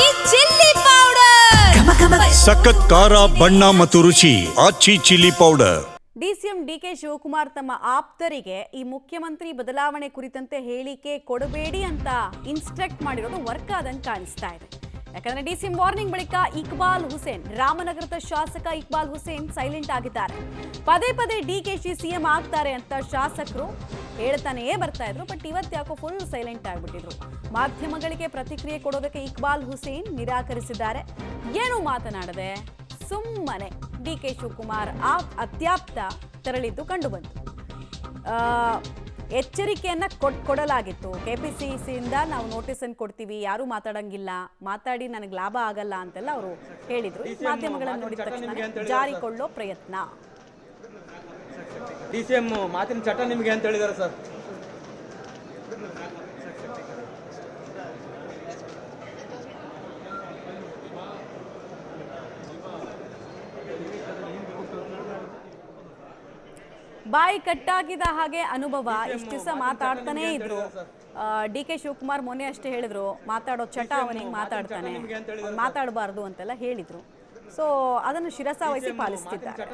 ಆಚಿ chilli powder ಸಖತ್ ಖಾರ ಬಣ್ಣ ಮತ್ತು ರುಚಿ Aachi chilli powder. DCM DK Shivakumar ತಮ್ಮ ಆಪ್ತರಿಗೆ ಈ ಮುಖ್ಯಮಂತ್ರಿ ಬದಲಾವಣೆ ಕುರಿತಂತೆ ಹೇಳಿಕೆ ಕೊಡಬೇಡಿ ಅಂತ ಇನ್ಸ್ಟ್ರಕ್ಟ್ ಮಾಡಿರೋದು ವರ್ಕ್ ಆದಂಗೆ ಕಾಣಿಸ್ತಾ ಇದೆ. ಯಾಕಂದ್ರೆ ಡಿಸಿಎಂ ವಾರ್ನಿಂಗ್ ಬಳಿಕ ಇಕ್ಬಾಲ್ ಹುಸೇನ್, ರಾಮನಗರದ ಶಾಸಕ ಇಕ್ಬಾಲ್ ಹುಸೇನ್ ಸೈಲೆಂಟ್ ಆಗಿದ್ದಾರೆ. ಪದೇ ಪದೇ ಡಿಕೆಶಿ ಸಿಎಂ ಆಗ್ತಾರೆ ಅಂತ ಶಾಸಕರು ಹೇಳ್ತಾನೇ ಬರ್ತಾ ಇದ್ರು. ಬಟ್ ಇವತ್ತು ಯಾಕೋ ಫುಲ್ ಸೈಲೆಂಟ್ ಆಗಿಬಿಟ್ಟಿದ್ರು. ಮಾಧ್ಯಮಗಳಿಗೆ ಪ್ರತಿಕ್ರಿಯೆ ಕೊಡೋದಕ್ಕೆ ಇಕ್ಬಾಲ್ ಹುಸೇನ್ ನಿರಾಕರಿಸಿದ್ದಾರೆ. ಏನು ಮಾತನಾಡದೆ ಸುಮ್ಮನೆ ಡಿಕೆ ಶಿವಕುಮಾರ್ ಅತ್ಯಾಪ್ತ ತೆರಳಿದ್ದು ಕಂಡುಬಂತು. ಎಚ್ಚರಿಕೆಯನ್ನ ಕೊಡಲಾಗಿತ್ತು. ಕೆಪಿಸಿಸಿಯಿಂದ ನಾವು ನೋಟಿಸ್ ಅನ್ನು ಕೊಡ್ತೀವಿ, ಯಾರು ಮಾತಾಡಂಗಿಲ್ಲ, ಮಾತಾಡಿ ನನಗೆ ಲಾಭ ಆಗಲ್ಲ ಅಂತೆಲ್ಲ ಅವರು ಹೇಳಿದ್ರು. ಮಾಧ್ಯಮಗಳನ್ನು ನೋಡಿದ ತಕ್ಷಣ ಜಾರಿಕೊಳ್ಳೋ ಪ್ರಯತ್ನ. ಡಿಸಿಎಂ ಮಾತಿನ ಚಟ ನಿಮಗೆ ಅಂತ ಹೇಳಿದಾರೆ ಸರ್. ಬಾಯಿ ಕಟ್ಟಾಗಿದ ಹಾಗೆ ಅನುಭವ. ಇಷ್ಟು ದಿವಸ ಮಾತಾಡ್ತಾನೆ ಇದ್ರು. ಡಿಕೆ ಶಿವಕುಮಾರ್ ಮೊನ್ನೆ ಅಷ್ಟೇ ಹೇಳಿದ್ರು, ಮಾತಾಡೋ ಚಟ ಅವನಿಗೆ ಮಾತಾಡ್ತಾನೆ, ಮಾತಾಡಬಾರ್ದು ಅಂತೆಲ್ಲ ಹೇಳಿದ್ರು. ಸೊ ಅದನ್ನು ಶಿರಸಾವಹಿಸಿ ಪಾಲಿಸ್ತಿದ್ದಾರೆ.